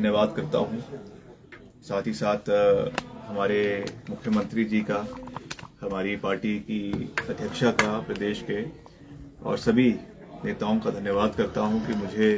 धन्यवाद करता हूँ। साथ ही साथ हमारे मुख्यमंत्री जी का, हमारी पार्टी की अध्यक्षा का, प्रदेश के और सभी नेताओं का धन्यवाद करता हूँ कि मुझे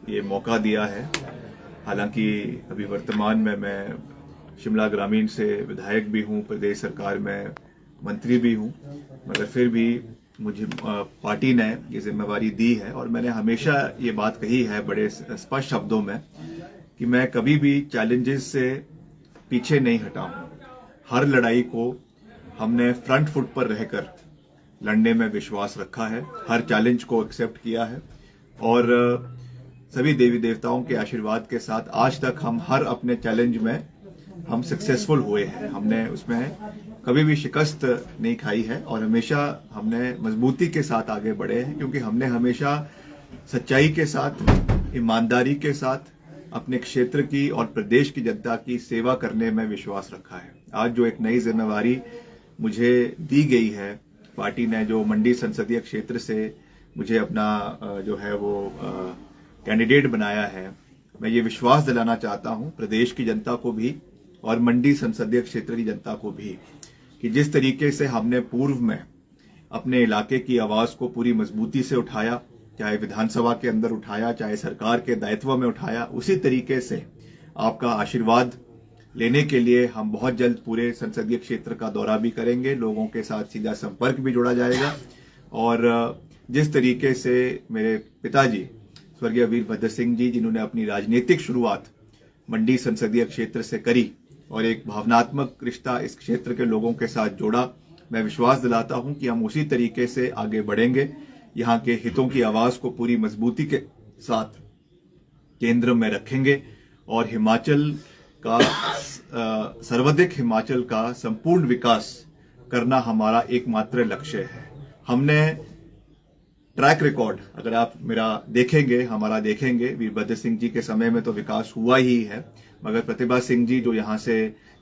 ये मौका दिया है। हालांकि अभी वर्तमान में मैं शिमला ग्रामीण से विधायक भी हूँ, प्रदेश सरकार में मंत्री भी हूँ, मगर फिर भी मुझे पार्टी ने ये जिम्मेवारी दी है और मैंने हमेशा ये बात कही है बड़े स्पष्ट शब्दों में कि मैं कभी भी चैलेंजेस से पीछे नहीं हटा हूँ। हर लड़ाई को हमने फ्रंट फुट पर रहकर लड़ने में विश्वास रखा है, हर चैलेंज को एक्सेप्ट किया है और सभी देवी देवताओं के आशीर्वाद के साथ आज तक हम हर अपने चैलेंज में हम सक्सेसफुल हुए हैं। हमने उसमें कभी भी शिकस्त नहीं खाई है और हमेशा हमने मजबूती के साथ आगे बढ़े हैं, क्योंकि हमने हमेशा सच्चाई के साथ, ईमानदारी के साथ अपने क्षेत्र की और प्रदेश की जनता की सेवा करने में विश्वास रखा है। आज जो एक नई जिम्मेवारी मुझे दी गई है, पार्टी ने जो मंडी संसदीय क्षेत्र से मुझे अपना जो है वो कैंडिडेट बनाया है, मैं ये विश्वास दिलाना चाहता हूं प्रदेश की जनता को भी और मंडी संसदीय क्षेत्र की जनता को भी कि जिस तरीके से हमने पूर्व में अपने इलाके की आवाज को पूरी मजबूती से उठाया, चाहे विधानसभा के अंदर उठाया, चाहे सरकार के दायित्व में उठाया, उसी तरीके से आपका आशीर्वाद लेने के लिए हम बहुत जल्द पूरे संसदीय क्षेत्र का दौरा भी करेंगे। लोगों के साथ सीधा संपर्क भी जोड़ा जाएगा और जिस तरीके से मेरे पिताजी स्वर्गीय वीरभद्र सिंह जी, जिन्होंने अपनी राजनीतिक शुरुआत मंडी संसदीय क्षेत्र से करी और एक भावनात्मक रिश्ता इस क्षेत्र के लोगों के साथ जोड़ा, मैं विश्वास दिलाता हूं कि हम उसी तरीके से आगे बढ़ेंगे। यहां के हितों की आवाज को पूरी मजबूती के साथ केंद्र में रखेंगे और हिमाचल का सर्वाधिक हिमाचल का संपूर्ण विकास करना हमारा एकमात्र लक्ष्य है। हमने ट्रैक रिकॉर्ड अगर आप मेरा देखेंगे, हमारा देखेंगे, वीरभद्र सिंह जी के समय में तो विकास हुआ ही है, मगर प्रतिभा सिंह जी जो यहां से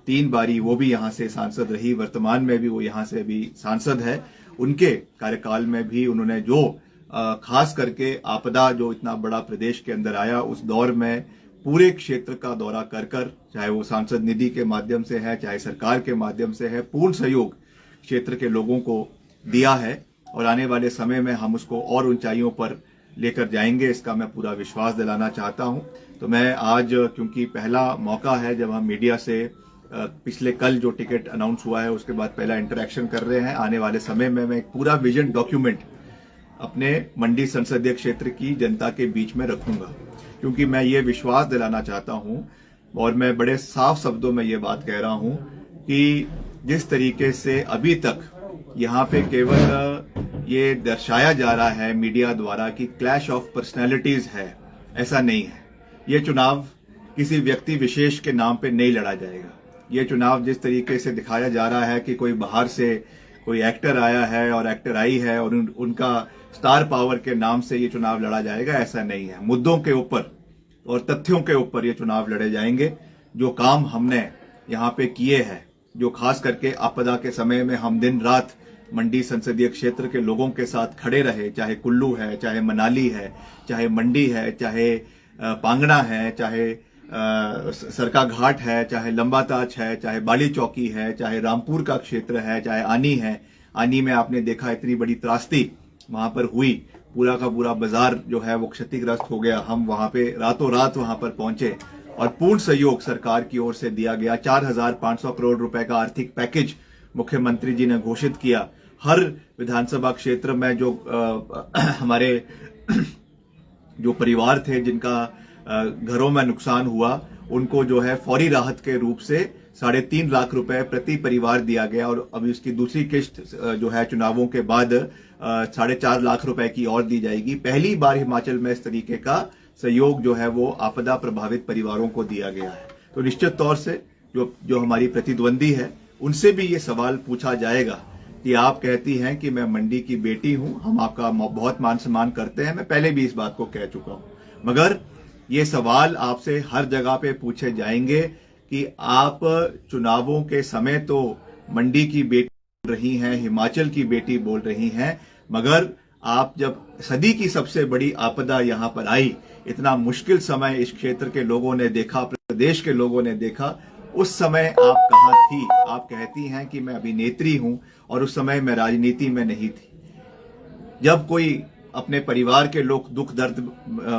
3 बारी वो भी यहां से सांसद रही, वर्तमान में भी वो यहां से अभी सांसद है, उनके कार्यकाल में भी उन्होंने जो खास करके आपदा जो इतना बड़ा प्रदेश के अंदर आया, उस दौर में पूरे क्षेत्र का दौरा कर कर, चाहे वो सांसद निधि के माध्यम से है, चाहे सरकार के माध्यम से है, पूर्ण सहयोग क्षेत्र के लोगों को दिया है और आने वाले समय में हम उसको और ऊंचाइयों पर लेकर जाएंगे, इसका मैं पूरा विश्वास दिलाना चाहता हूं। तो मैं आज, क्योंकि पहला मौका है जब हम मीडिया से पिछले कल जो टिकट अनाउंस हुआ है उसके बाद पहला इंटरेक्शन कर रहे हैं, आने वाले समय में मैं एक पूरा विजन डॉक्यूमेंट अपने मंडी संसदीय क्षेत्र की जनता के बीच में रखूंगा, क्योंकि मैं ये विश्वास दिलाना चाहता हूं और मैं बड़े साफ शब्दों में ये बात कह रहा हूं कि जिस तरीके से अभी तक यहाँ पे केवल ये दर्शाया जा रहा है मीडिया द्वारा कि क्लैश ऑफ पर्सनैलिटीज है, ऐसा नहीं है। ये चुनाव किसी व्यक्ति विशेष के नाम पे नहीं लड़ा जाएगा। ये चुनाव जिस तरीके से दिखाया जा रहा है कि कोई बाहर से कोई एक्टर आया है और एक्टर आई है और उनका स्टार पावर के नाम से ये चुनाव लड़ा जाएगा, ऐसा नहीं है। मुद्दों के ऊपर और तथ्यों के ऊपर ये चुनाव लड़े जाएंगे। जो काम हमने यहाँ पे किए हैं, जो खास करके आपदा के समय में हम दिन रात मंडी संसदीय क्षेत्र के लोगों के साथ खड़े रहे, चाहे कुल्लू है, चाहे मनाली है, चाहे मंडी है, चाहे पांगड़ा है, चाहे सरका घाट है, चाहे लंबा ताज है, चाहे बाली चौकी है, चाहे रामपुर का क्षेत्र है, चाहे आनी है। आनी में आपने देखा इतनी बड़ी त्रासदी वहां पर हुई, पूरा का पूरा बाजार जो है वो क्षतिग्रस्त हो गया। हम वहां पे रातों रात वहां पर पहुंचे और पूर्ण सहयोग सरकार की ओर से दिया गया। 4,500 करोड़ रुपए का आर्थिक पैकेज मुख्यमंत्री जी ने घोषित किया। हर विधानसभा क्षेत्र में जो हमारे जो परिवार थे जिनका घरों में नुकसान हुआ, उनको जो है फौरी राहत के रूप से 3.5 लाख रुपए प्रति परिवार दिया गया और अभी उसकी दूसरी किस्त जो है चुनावों के बाद 4.5 लाख रुपए की और दी जाएगी। पहली बार हिमाचल में इस तरीके का सहयोग जो है वो आपदा प्रभावित परिवारों को दिया गया है। तो निश्चित तौर से जो हमारी प्रतिद्वंदी है उनसे भी ये सवाल पूछा जाएगा कि आप कहती हैं कि मैं मंडी की बेटी हूं, हम आपका बहुत मान सम्मान करते हैं, मैं पहले भी इस बात को कह चुका हूं, मगर ये सवाल आपसे हर जगह पे पूछे जाएंगे कि आप चुनावों के समय तो मंडी की बेटी बोल रही हैं, हिमाचल की बेटी बोल रही हैं, मगर आप जब सदी की सबसे बड़ी आपदा यहां पर आई, इतना मुश्किल समय इस क्षेत्र के लोगों ने देखा, प्रदेश के लोगों ने देखा, उस समय आप कहाँ थी? आप कहती हैं कि मैं अभिनेत्री हूं और उस समय मैं राजनीति में नहीं थी। जब कोई अपने परिवार के लोग दुख दर्द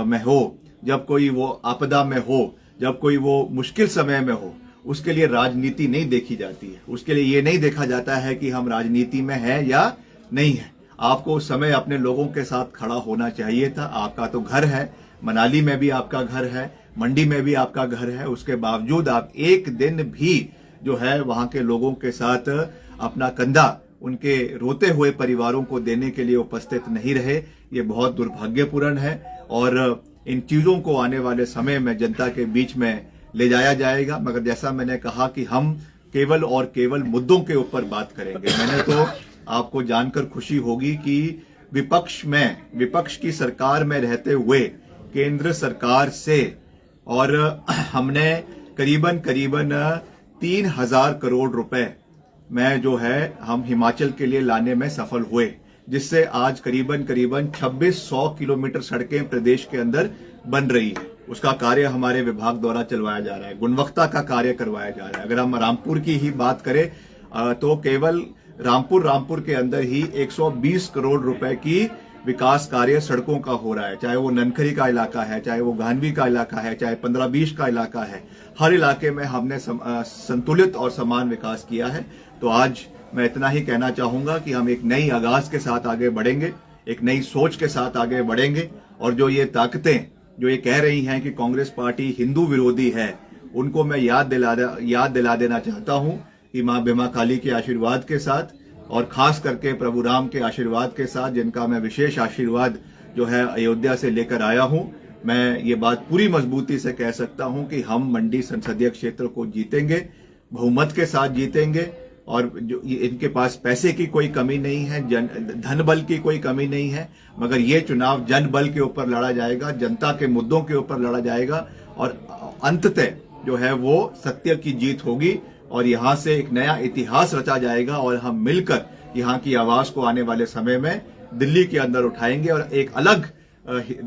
में हो, जब कोई वो आपदा में हो, जब कोई वो मुश्किल समय में हो, उसके लिए राजनीति नहीं देखी जाती है। उसके लिए ये नहीं देखा जाता है कि हम राजनीति में हैं या नहीं है। आपको उस समय अपने लोगों के साथ खड़ा होना चाहिए था। आपका तो घर है, मनाली में भी आपका घर है, मंडी में भी आपका घर है, उसके बावजूद आप एक दिन भी जो है वहां के लोगों के साथ अपना कंधा उनके रोते हुए परिवारों को देने के लिए उपस्थित नहीं रहे। ये बहुत दुर्भाग्यपूर्ण है और इन चीजों को आने वाले समय में जनता के बीच में ले जाया जाएगा। मगर जैसा मैंने कहा कि हम केवल और केवल मुद्दों के ऊपर बात करेंगे। मैंने तो आपको जानकर खुशी होगी कि विपक्ष की सरकार में रहते हुए केंद्र सरकार से और हमने करीबन 3,000 करोड़ रुपए में जो है हम हिमाचल के लिए लाने में सफल हुए, जिससे आज करीबन 2600 किलोमीटर सड़कें प्रदेश के अंदर बन रही है। उसका कार्य हमारे विभाग द्वारा चलवाया जा रहा है, गुणवत्ता का कार्य करवाया जा रहा है। अगर हम रामपुर की ही बात करें तो केवल रामपुर के अंदर ही 120 करोड़ रुपए की विकास कार्य सड़कों का हो रहा है, चाहे वो ननखरी का इलाका है, चाहे वो गांधी का इलाका है, चाहे 15-20 का इलाका है। हर इलाके में हमने संतुलित और समान विकास किया है। तो आज मैं इतना ही कहना चाहूंगा कि हम एक नई आगाज के साथ आगे बढ़ेंगे, एक नई सोच के साथ आगे बढ़ेंगे और जो ये ताकतें जो ये कह रही हैं कि कांग्रेस पार्टी हिंदू विरोधी है, उनको मैं याद दिला देना चाहता हूं कि मां बीमा काली के आशीर्वाद के साथ और खास करके प्रभु राम के आशीर्वाद के साथ, जिनका मैं विशेष आशीर्वाद जो है अयोध्या से लेकर आया हूं, मैं ये बात पूरी मजबूती से कह सकता हूं कि हम मंडी संसदीय क्षेत्र को जीतेंगे, बहुमत के साथ जीतेंगे। और जो इनके पास पैसे की कोई कमी नहीं है, धन बल की कोई कमी नहीं है, मगर ये चुनाव जन बल के ऊपर लड़ा जाएगा, जनता के मुद्दों के ऊपर लड़ा जाएगा और अंततः जो है वो सत्य की जीत होगी और यहां से एक नया इतिहास रचा जाएगा और हम मिलकर यहां की आवाज को आने वाले समय में दिल्ली के अंदर उठाएंगे और एक अलग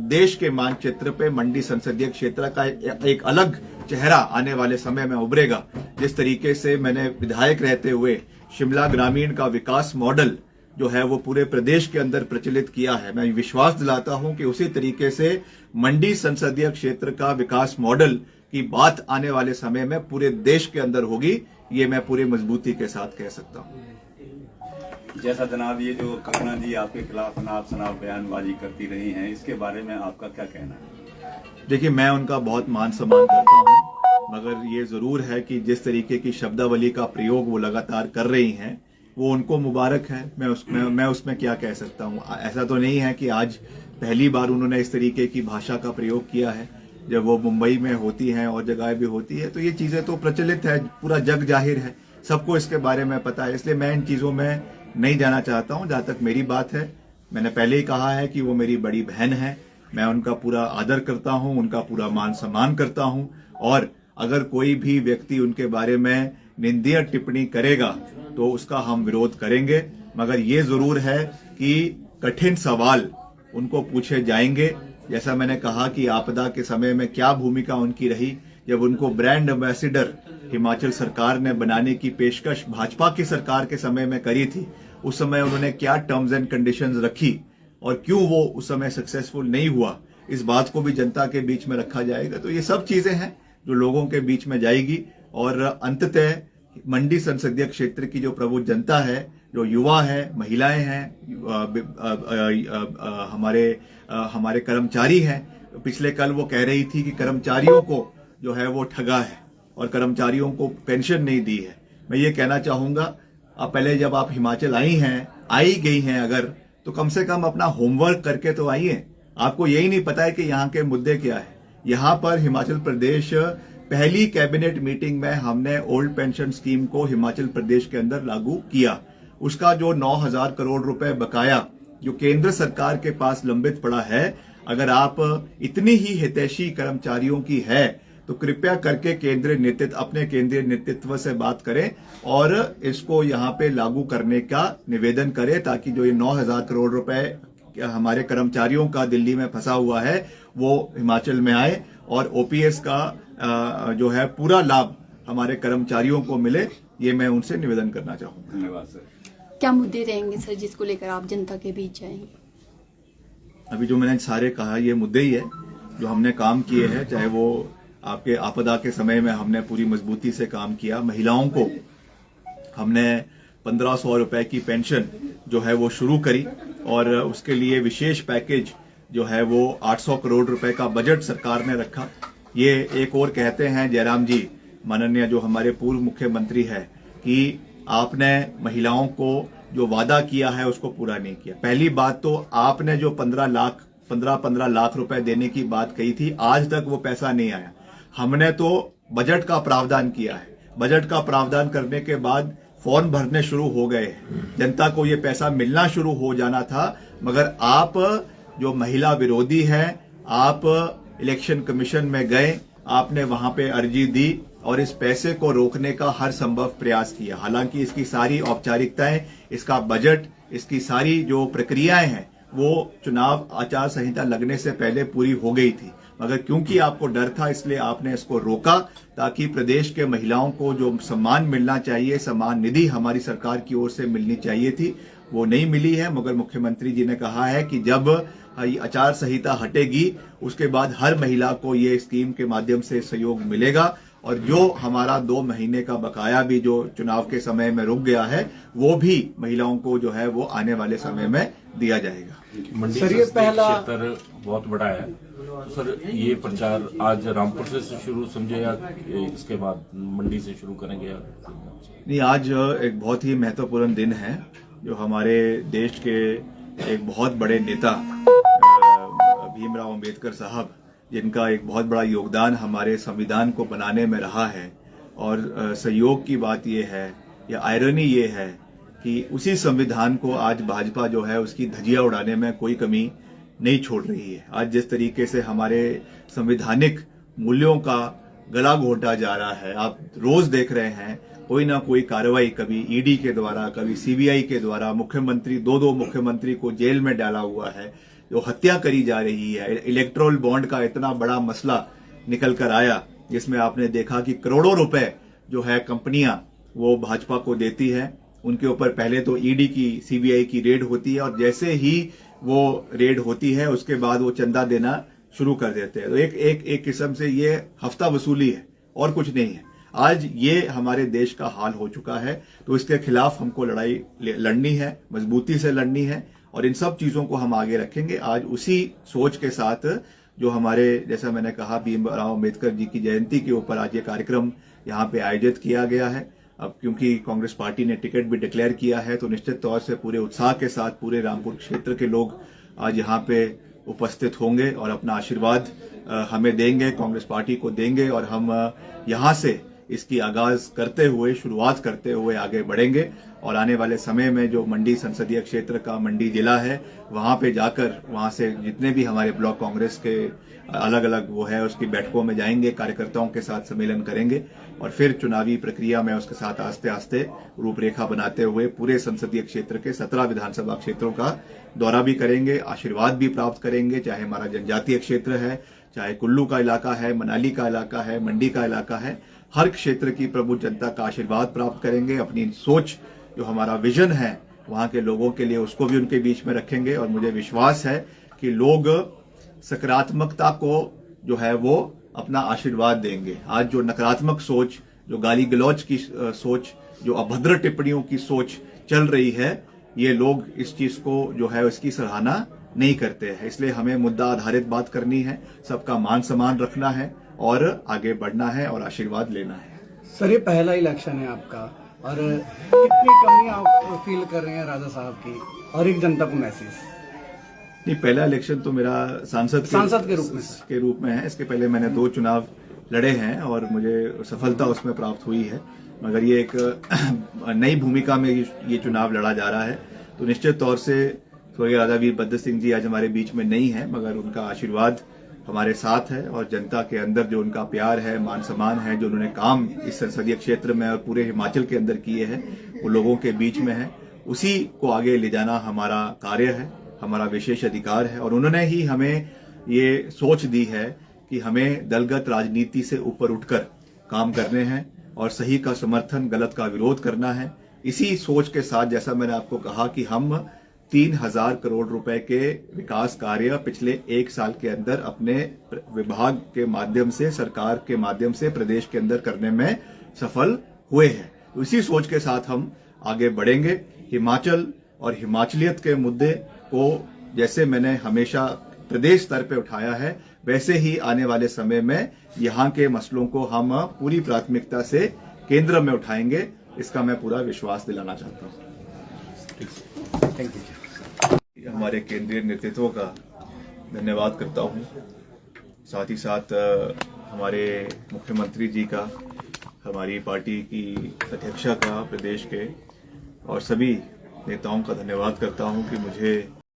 देश के मानचित्र पे मंडी संसदीय क्षेत्र का एक अलग चेहरा आने वाले समय में उभरेगा। जिस तरीके से मैंने विधायक रहते हुए शिमला ग्रामीण का विकास मॉडल जो है वो पूरे प्रदेश के अंदर प्रचलित किया है, मैं विश्वास दिलाता हूं कि उसी तरीके से मंडी संसदीय क्षेत्र का विकास मॉडल की बात आने वाले समय में पूरे देश के अंदर होगी। ये मैं पूरी मजबूती के साथ कह सकता हूं। जैसा जनाब ये जो करुणा जी आपके खिलाफ अनाप शनाप बयानबाजी करती रही हैं, इसके बारे में आपका क्या कहना है? देखिए, मैं उनका बहुत मान सम्मान करता हूं, मगर ये जरूर है कि जिस तरीके की शब्दावली का प्रयोग वो लगातार कर रही हैं, वो उनको मुबारक है। मैं उसमें क्या कह सकता हूं। ऐसा तो नहीं है कि आज पहली बार उन्होंने इस तरीके की भाषा का प्रयोग किया है। जब वो मुंबई में होती हैं और जगह भी होती है तो ये चीजें तो प्रचलित है, पूरा जग जाहिर है, सबको इसके बारे में पता है। इसलिए मैं इन चीजों में नहीं जाना चाहता हूं। जहां तक मेरी बात है, मैंने पहले ही कहा है कि वो मेरी बड़ी बहन है, मैं उनका पूरा आदर करता हूं, उनका पूरा मान सम्मान करता हूं और अगर कोई भी व्यक्ति उनके बारे में निंदनीय टिप्पणी करेगा तो उसका हम विरोध करेंगे। मगर ये जरूर है कि कठिन सवाल उनको पूछे जाएंगे। जैसा मैंने कहा कि आपदा के समय में क्या भूमिका उनकी रही, जब उनको ब्रांड एम्बेसडर हिमाचल सरकार ने बनाने की पेशकश भाजपा की सरकार के समय में करी थी, उस समय उन्होंने क्या टर्म्स एंड कंडीशंस रखी और क्यों वो उस समय सक्सेसफुल नहीं हुआ, इस बात को भी जनता के बीच में रखा जाएगा। तो ये सब चीजें हैं जो लोगों के बीच में जाएगी और अंततः मंडी संसदीय क्षेत्र की जो प्रबुद्ध जनता है, जो युवा है, महिलाएं हैं, हमारे कर्मचारी हैं। पिछले कल वो कह रही थी कि कर्मचारियों को जो है वो ठगा है और कर्मचारियों को पेंशन नहीं दी है। मैं ये कहना चाहूंगा, अब पहले जब आप हिमाचल आई गई हैं अगर, तो कम से कम अपना होमवर्क करके तो आइए। आपको यही नहीं पता है कि यहाँ के मुद्दे क्या है। यहाँ पर हिमाचल प्रदेश पहली कैबिनेट मीटिंग में हमने ओल्ड पेंशन स्कीम को हिमाचल प्रदेश के अंदर लागू किया। उसका जो 9,000 करोड़ रुपए बकाया जो केंद्र सरकार के पास लंबित पड़ा है, अगर आप इतनी ही हितैषी कर्मचारियों की है तो कृपया करके अपने केंद्रीय नेतृत्व से बात करें और इसको यहाँ पे लागू करने का निवेदन करें, ताकि जो ये 9,000 करोड़ रुपए हमारे कर्मचारियों का दिल्ली में फंसा हुआ है वो हिमाचल में आए और ओपीएस का जो है पूरा लाभ हमारे कर्मचारियों को मिले, ये मैं उनसे निवेदन करना चाहूंगा। धन्यवाद सर। क्या मुद्दे रहेंगे सर जिसको लेकर आप जनता के बीच जाएंगे? अभी जो मैंने सारे कहा ये मुद्दे ही है जो हमने काम किए हैं, चाहे वो आपके आपदा के समय में हमने पूरी मजबूती से काम किया, महिलाओं को हमने 1500 रुपए की पेंशन जो है वो शुरू करी और उसके लिए विशेष पैकेज जो है वो 800 करोड़ रुपए का बजट सरकार ने रखा। ये एक और कहते हैं जयराम जी, माननीय जो हमारे पूर्व मुख्यमंत्री है, कि आपने महिलाओं को जो वादा किया है उसको पूरा नहीं किया। पहली बात तो आपने जो 15 लाख रुपए देने की बात कही थी, आज तक वो पैसा नहीं आया। हमने तो बजट का प्रावधान किया है, बजट का प्रावधान करने के बाद फॉर्म भरने शुरू हो गए हैं, जनता को ये पैसा मिलना शुरू हो जाना था, मगर आप जो महिला विरोधी हैं, आप इलेक्शन कमीशन में गए, आपने वहां पे अर्जी दी और इस पैसे को रोकने का हर संभव प्रयास किया। हालांकि इसकी सारी औपचारिकताएं, इसका बजट, इसकी सारी जो प्रक्रियाएं हैं वो चुनाव आचार संहिता लगने से पहले पूरी हो गई थी, मगर क्योंकि आपको डर था इसलिए आपने इसको रोका, ताकि प्रदेश के महिलाओं को जो सम्मान मिलना चाहिए, सम्मान निधि हमारी सरकार की ओर से मिलनी चाहिए थी, वो नहीं मिली है। मगर मुख्यमंत्री जी ने कहा है कि जब आचार संहिता हटेगी उसके बाद हर महिला को ये स्कीम के माध्यम से सहयोग मिलेगा और जो हमारा 2 महीने का बकाया भी जो चुनाव के समय में रुक गया है वो भी महिलाओं को जो है वो आने वाले समय में दिया जाएगा। मंडी संसदीय क्षेत्र बहुत बड़ा है, तो सर ये प्रचार आज रामपुर से शुरू समझे या इसके बाद मंडी से शुरू करेंगे या नहीं? आज एक बहुत ही महत्वपूर्ण दिन है जो हमारे देश के एक बहुत बड़े नेता भीमराव अंबेडकर साहब, जिनका एक बहुत बड़ा योगदान हमारे संविधान को बनाने में रहा है, और सहयोग की बात यह है या आयरनी ये है कि उसी संविधान को आज भाजपा जो है उसकी धज्जियां उड़ाने में कोई कमी नहीं छोड़ रही है। आज जिस तरीके से हमारे संवैधानिक मूल्यों का गला घोंटा जा रहा है, आप रोज देख रहे हैं कोई ना कोई कार्रवाई, कभी ईडी के द्वारा, कभी सीबीआई के द्वारा, मुख्यमंत्री 2 मुख्यमंत्री को जेल में डाला हुआ है, जो हत्या करी जा रही है। इलेक्टोरल बॉन्ड का इतना बड़ा मसला निकल कर आया जिसमें आपने देखा कि करोड़ों रुपए जो है कंपनियां वो भाजपा को देती है, उनके ऊपर पहले तो ईडी की, सीबीआई की रेड होती है और जैसे ही वो रेड होती है उसके बाद वो चंदा देना शुरू कर देते हैं। तो एक किस्म से ये हफ्ता वसूली है और कुछ नहीं है। आज ये हमारे देश का हाल हो चुका है, तो इसके खिलाफ हमको लड़ाई लड़नी है, मजबूती से लड़नी है और इन सब चीजों को हम आगे रखेंगे। आज उसी सोच के साथ जो हमारे, जैसा मैंने कहा, भीमराव अंबेडकर जी की जयंती के ऊपर आज ये कार्यक्रम यहाँ पे आयोजित किया गया है। अब क्योंकि कांग्रेस पार्टी ने टिकट भी डिक्लेयर किया है तो निश्चित तौर से पूरे उत्साह के साथ पूरे रामपुर क्षेत्र के लोग आज यहाँ पे उपस्थित होंगे और अपना आशीर्वाद हमें देंगे, कांग्रेस पार्टी को देंगे और हम यहाँ से इसकी आगाज करते हुए, शुरुआत करते हुए आगे बढ़ेंगे और आने वाले समय में जो मंडी संसदीय क्षेत्र का मंडी जिला है वहां पे जाकर वहां से जितने भी हमारे ब्लॉक कांग्रेस के अलग अलग वो है उसकी बैठकों में जाएंगे, कार्यकर्ताओं के साथ सम्मेलन करेंगे और फिर चुनावी प्रक्रिया में उसके साथ आस्ते आस्ते रूपरेखा बनाते हुए पूरे संसदीय क्षेत्र के 17 विधानसभा क्षेत्रों का दौरा भी करेंगे, आशीर्वाद भी प्राप्त करेंगे, चाहे हमारा जनजातीय क्षेत्र है, चाहे कुल्लू का इलाका है, मनाली का इलाका है, मंडी का इलाका है, हर क्षेत्र की प्रबुद्ध जनता का आशीर्वाद प्राप्त करेंगे। अपनी सोच जो हमारा विजन है वहां के लोगों के लिए उसको भी उनके बीच में रखेंगे और मुझे विश्वास है कि लोग सकारात्मकता को जो है वो अपना आशीर्वाद देंगे। आज जो नकारात्मक सोच, जो गाली गलौज की सोच, जो अभद्र टिप्पणियों की सोच चल रही है, ये लोग इस चीज को जो है इसकी सराहना नहीं करते हैं। इसलिए हमें मुद्दा आधारित बात करनी है, सबका मान सम्मान रखना है और आगे बढ़ना है और आशीर्वाद लेना है। सर, ये पहला इलेक्शन है आपका और कितनी कमी आप फील कर रहे हैं राजा साहब की और एक जनता को मैसेज? नहीं, पहला इलेक्शन तो मेरा सांसद के रूप में है। इसके पहले मैंने 2 चुनाव लड़े हैं और मुझे सफलता उसमें प्राप्त हुई है, मगर ये एक नई भूमिका में ये चुनाव लड़ा जा रहा है। तो निश्चित तौर से स्वर्गीय राजा वीरभद्र सिंह जी आज हमारे बीच में नहीं है, मगर उनका आशीर्वाद हमारे साथ है और जनता के अंदर जो उनका प्यार है, मान सम्मान है, जो उन्होंने काम इस संसदीय क्षेत्र में और पूरे हिमाचल के अंदर किए हैं वो लोगों के बीच में है। उसी को आगे ले जाना हमारा कार्य है, हमारा विशेष अधिकार है और उन्होंने ही हमें ये सोच दी है कि हमें दलगत राजनीति से ऊपर उठकर काम करने हैं और सही का समर्थन, गलत का विरोध करना है। इसी सोच के साथ जैसा मैंने आपको कहा कि हम 3000 करोड़ रुपए के विकास कार्य पिछले 1 साल के अंदर अपने विभाग के माध्यम से, सरकार के माध्यम से प्रदेश के अंदर करने में सफल हुए हैं। तो इसी सोच के साथ हम आगे बढ़ेंगे। हिमाचल और हिमाचलियत के मुद्दे को जैसे मैंने हमेशा प्रदेश स्तर पे उठाया है, वैसे ही आने वाले समय में यहाँ के मसलों को हम पूरी प्राथमिकता से केंद्र में उठाएंगे। इसका मैं पूरा विश्वास दिलाना चाहता हूँ। Thank you. हमारे केंद्रीय नेतृत्व का धन्यवाद करता हूँ, साथ ही साथ हमारे मुख्यमंत्री जी का, हमारी पार्टी की अध्यक्षा का, प्रदेश के और सभी नेताओं का धन्यवाद करता हूँ कि मुझे